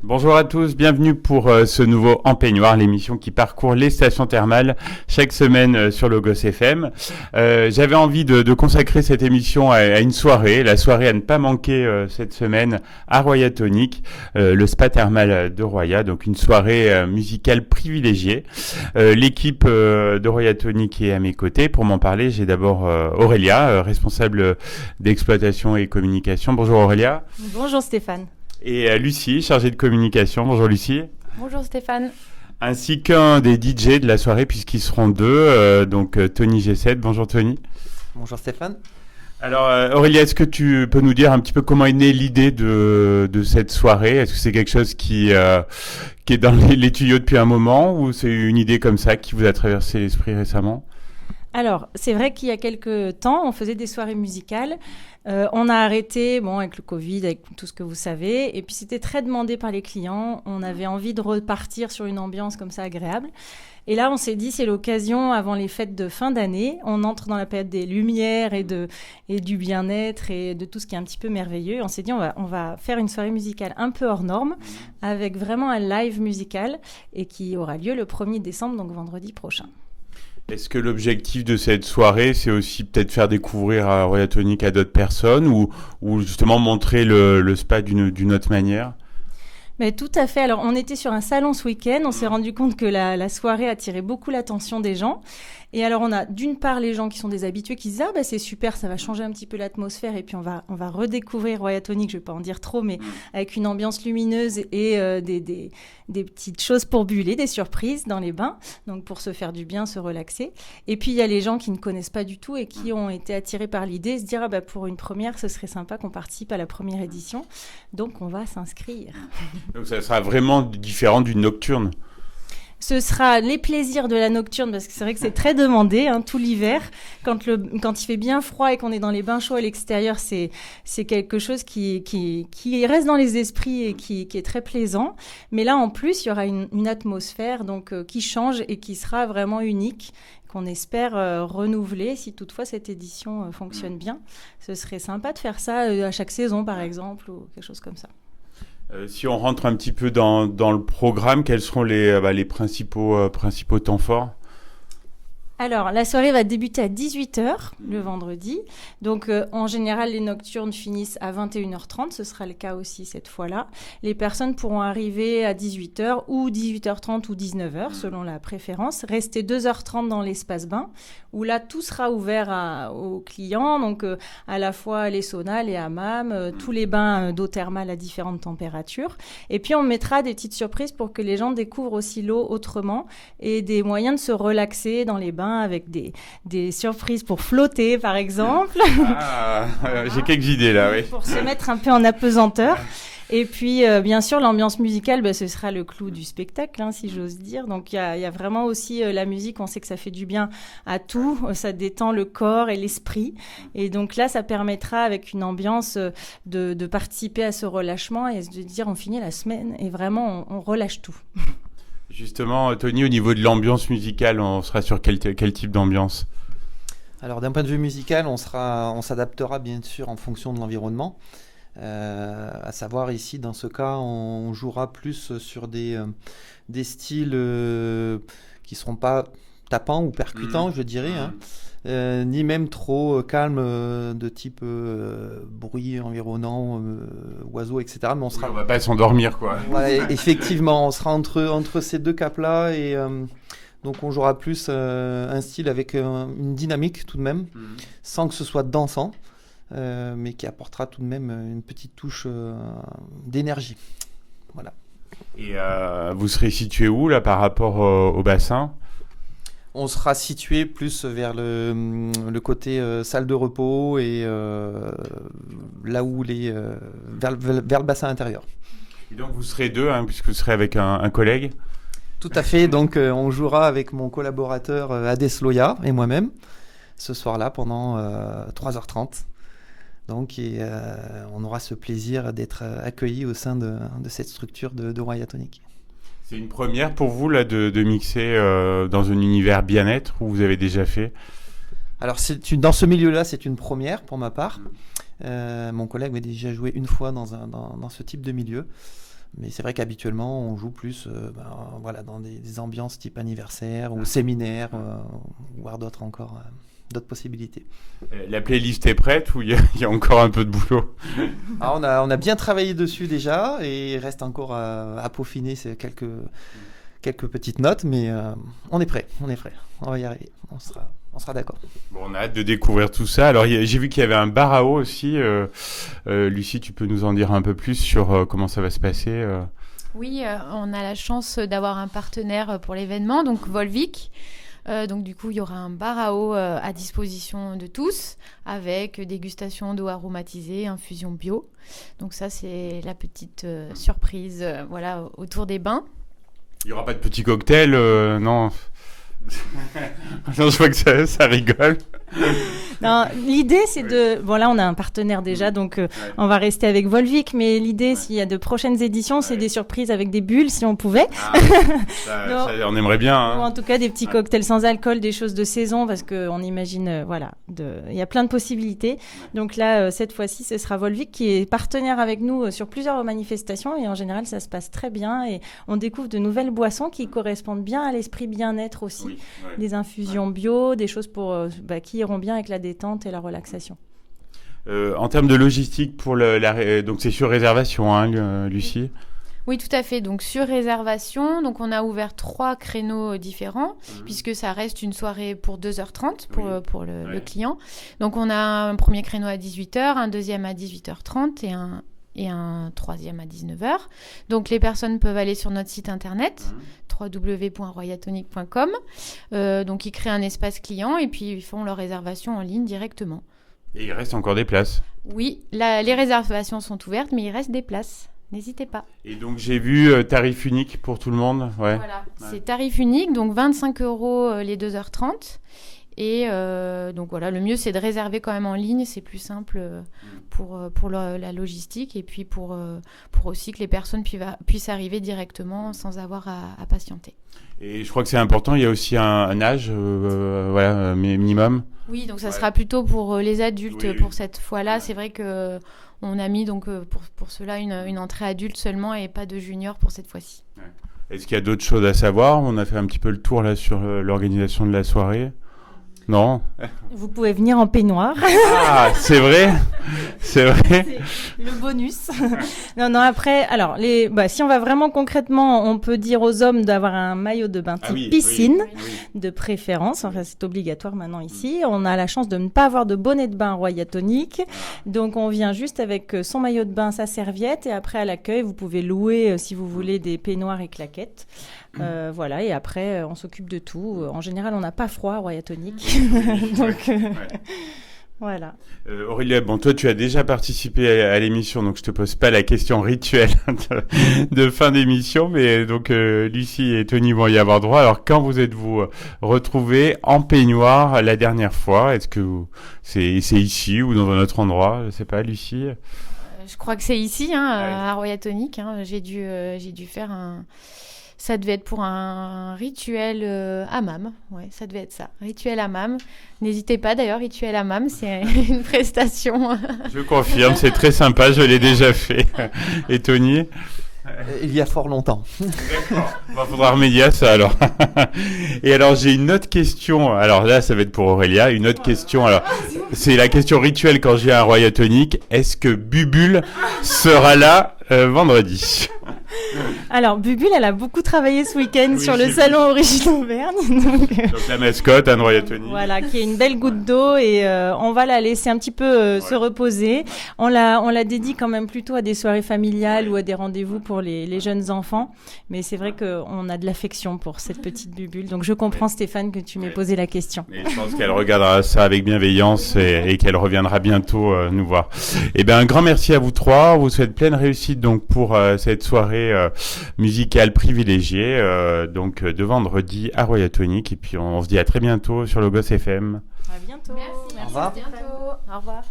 Bonjour à tous, bienvenue pour ce nouveau En Peignoir, l'émission qui parcourt les stations thermales chaque semaine sur Logos FM. J'avais envie de consacrer cette émission à une soirée, la soirée à ne pas manquer cette semaine à Roya Tonic, le spa thermal de Roya, donc une soirée musicale privilégiée. L'équipe de Roya Tonic est à mes côtés. Pour m'en parler, j'ai d'abord Aurélia, responsable d'exploitation et communication. Bonjour Aurélia. Bonjour Stéphane. Et Lucie, chargée de communication. Bonjour Lucie. Bonjour Stéphane. Ainsi qu'un des DJ de la soirée, puisqu'ils seront deux, donc Tony G7. Bonjour Tony. Bonjour Stéphane. Alors Aurélia, est-ce que tu peux nous dire un petit peu comment est née l'idée de cette soirée ? Est-ce que c'est quelque chose qui est dans les tuyaux depuis un moment, ou c'est une idée comme ça qui vous a traversé l'esprit récemment ? Alors, c'est vrai qu'il y a quelques temps, on faisait des soirées musicales. On a arrêté, avec le Covid, avec tout ce que vous savez. Et puis, c'était très demandé par les clients. On avait envie de repartir sur une ambiance comme ça agréable. Et là, on s'est dit, c'est l'occasion, avant les fêtes de fin d'année. On entre dans la période des lumières et du bien-être et de tout ce qui est un petit peu merveilleux. On s'est dit, on va faire une soirée musicale un peu hors norme, avec vraiment un live musical, et qui aura lieu le 1er décembre, donc vendredi prochain. Est-ce que l'objectif de cette soirée, c'est aussi peut-être faire découvrir à Roya Tonic à d'autres personnes, ou justement montrer le spa d'une autre manière ? Mais tout à fait. Alors, on était sur un salon ce week-end. On s'est rendu compte que la soirée attirait beaucoup l'attention des gens. Et alors, on a d'une part les gens qui sont des habitués qui disent « Ah, bah, c'est super, ça va changer un petit peu l'atmosphère. » Et puis, on va redécouvrir Roya Tonic, je ne vais pas en dire trop, mais avec une ambiance lumineuse et des petites choses pour buller, des surprises dans les bains, donc pour se faire du bien, se relaxer. Et puis, il y a les gens qui ne connaissent pas du tout et qui ont été attirés par l'idée et se dire « Ah, bah, pour une première, ce serait sympa qu'on participe à la première édition. » Donc, on va s'inscrire. Donc ça sera vraiment différent d'une nocturne. Ce sera les plaisirs de la nocturne, parce que c'est vrai que c'est très demandé tout l'hiver. Quand il fait bien froid et qu'on est dans les bains chauds à l'extérieur, c'est quelque chose qui reste dans les esprits et qui est très plaisant. Mais là, en plus, il y aura une atmosphère qui change et qui sera vraiment unique, qu'on espère renouveler si toutefois cette édition fonctionne bien. Ce serait sympa de faire ça à chaque saison, par exemple, ou quelque chose comme ça. Si on rentre un petit peu dans le programme, quels seront les principaux temps forts ? Alors, la soirée va débuter à 18h le vendredi. Donc, en général, les nocturnes finissent à 21h30. Ce sera le cas aussi cette fois-là. Les personnes pourront arriver à 18h ou 18h30 ou 19h, selon la préférence. Rester 2h30 dans l'espace bain, où là, tout sera ouvert aux clients. Donc, à la fois les saunas, les hammams, tous les bains d'eau thermale à différentes températures. Et puis, on mettra des petites surprises pour que les gens découvrent aussi l'eau autrement et des moyens de se relaxer dans les bains avec des surprises pour flotter, par exemple. J'ai quelques idées là, oui. Pour se mettre un peu en apesanteur. Et puis, bien sûr, l'ambiance musicale, ce sera le clou du spectacle, si j'ose dire. Donc, il y a vraiment aussi la musique. On sait que ça fait du bien à tout. Ça détend le corps et l'esprit. Et donc là, ça permettra, avec une ambiance, de participer à ce relâchement et de dire on finit la semaine et vraiment, on relâche tout. Justement, Tony, au niveau de l'ambiance musicale, on sera sur quel type d'ambiance ? Alors d'un point de vue musical, on s'adaptera bien sûr en fonction de l'environnement. À savoir ici, dans ce cas, on jouera plus sur des styles qui ne seront pas tapants ou percutants, je dirais, ni même trop calmes de type bruit environnant, oiseaux, etc. Mais on va pas s'endormir, quoi. Ouais, effectivement, on sera entre ces deux caps-là et donc on jouera plus un style avec une dynamique tout de même, sans que ce soit dansant. Mais qui apportera tout de même une petite touche d'énergie. Voilà. Et vous serez situé où là par rapport au bassin ? On sera situé plus vers le côté salle de repos et là où vers le bassin intérieur. Et donc vous serez deux, puisque vous serez avec un collègue ? Tout à fait, donc on jouera avec mon collaborateur Hades Loya et moi-même ce soir-là pendant 3h30. Donc, on aura ce plaisir d'être accueillis au sein de cette structure de Roya Tonic. C'est une première pour vous là, de mixer dans un univers bien-être, où vous avez déjà fait ? Alors, dans ce milieu-là, c'est une première pour ma part. Mon collègue m'a déjà joué une fois dans ce type de milieu. Mais c'est vrai qu'habituellement, on joue plus voilà, dans des ambiances type anniversaire ou séminaire, voire d'autres encore, d'autres possibilités. La playlist est prête ou il y a encore un peu de boulot? On a bien travaillé dessus déjà et il reste encore à peaufiner quelques petites notes, mais on est prêt, on va y arriver, on sera d'accord. Bon, on a hâte de découvrir tout ça. Alors, j'ai vu qu'il y avait un bar à eau aussi. Lucie, tu peux nous en dire un peu plus sur comment ça va se passer Oui, on a la chance d'avoir un partenaire pour l'événement, donc Volvic. Donc du coup, il y aura un bar à eau à disposition de tous, avec dégustation d'eau aromatisée, infusion bio. Donc ça, c'est la petite surprise voilà, autour des bains. Il n'y aura pas de petits cocktails, non. Non, je vois que ça rigole. Non, l'idée, c'est de... Bon, là, on a un partenaire déjà, donc on va rester avec Volvic, mais l'idée, s'il y a de prochaines éditions, c'est des surprises avec des bulles, si on pouvait. Ça, on aimerait bien. Hein. Ou en tout cas, des petits cocktails sans alcool, des choses de saison, parce qu'on imagine, voilà, il y a plein de possibilités. Donc là, cette fois-ci, ce sera Volvic qui est partenaire avec nous sur plusieurs manifestations, et en général, ça se passe très bien, et on découvre de nouvelles boissons qui correspondent bien à l'esprit bien-être aussi. Oui, des infusions bio, des choses qui iront bien avec la détente et la relaxation. En termes de logistique, donc c'est sur réservation, hein, Lucie? Oui, tout à fait. Donc sur réservation, donc on a ouvert 3 créneaux différents, puisque ça reste une soirée pour 2h30 pour le client. Donc on a un premier créneau à 18h, un deuxième à 18h30 et un troisième à 19h. Donc les personnes peuvent aller sur notre site internet www.royatonic.com. Donc ils créent un espace client et puis ils font leur réservation en ligne directement. Et il reste encore des places? Oui, les réservations sont ouvertes, mais il reste des places. N'hésitez pas. Et donc j'ai vu tarif unique pour tout le monde. Ouais. Voilà, c'est tarif unique, donc 25 € les 2h30. Et donc voilà, le mieux c'est de réserver quand même en ligne, c'est plus simple pour la logistique et puis pour aussi que les personnes puissent arriver directement sans avoir à patienter. Et je crois que c'est important, il y a aussi un âge minimum. Oui, donc ça sera plutôt pour les adultes pour cette fois-là. Ouais. C'est vrai que on a mis donc pour cela une entrée adulte seulement et pas de junior pour cette fois-ci. Ouais. Est-ce qu'il y a d'autres choses à savoir? On a fait un petit peu le tour là sur l'organisation de la soirée. Non. Vous pouvez venir en peignoir. Ah, c'est vrai. C'est vrai. C'est le bonus. Non, après, alors, si on va vraiment concrètement, on peut dire aux hommes d'avoir un maillot de bain type piscine, de préférence. Enfin, c'est obligatoire maintenant ici. On a la chance de ne pas avoir de bonnet de bain Royatonic. Donc, on vient juste avec son maillot de bain, sa serviette. Et après, à l'accueil, vous pouvez louer, si vous voulez, des peignoirs et claquettes. Voilà, et après, on s'occupe de tout. En général, on n'a pas froid à Royatonic. Donc, voilà. Aurélia, toi, tu as déjà participé à l'émission, donc je te pose pas la question rituelle de fin d'émission, mais donc Lucie et Tony vont y avoir droit. Alors, quand vous êtes-vous retrouvés en peignoir la dernière fois? Est-ce que c'est ici ou dans un autre endroit? Je sais pas, Lucie. Je crois que c'est ici, à Royatonic. J'ai dû faire ça devait être pour un rituel hammam. Ouais, ça devait être ça. Rituel hammam. N'hésitez pas d'ailleurs, rituel hammam, c'est une prestation. Je confirme, c'est très sympa, je l'ai déjà fait. Et Tony? Il y a fort longtemps. D'accord. Il faudra remédier à ça alors. Et alors j'ai une autre question. Alors là, ça va être pour Aurélia. Une autre question. Alors c'est la question rituelle quand je viens à Royatonic. Est-ce que Bubule sera là vendredi? Alors, Bubule, elle a beaucoup travaillé ce week-end sur le salon Origine Auvergne. Donc la mascotte, Anne Royatonic. Voilà, qui est une belle goutte d'eau et on va la laisser un petit peu se reposer. On la dédie quand même plutôt à des soirées familiales ou à des rendez-vous pour les jeunes enfants. Mais c'est vrai qu'on a de l'affection pour cette petite Bubule. Donc, je comprends, Stéphane, que tu m'aies posé la question. Et je pense qu'elle regardera ça avec bienveillance et qu'elle reviendra bientôt nous voir. Eh bien, un grand merci à vous trois. On vous souhaite pleine réussite donc pour cette soirée musicale privilégiée donc de vendredi à Royatonic. Et puis, on se dit à très bientôt sur Logos FM. À bientôt. Merci. Au revoir. À bientôt. Au revoir.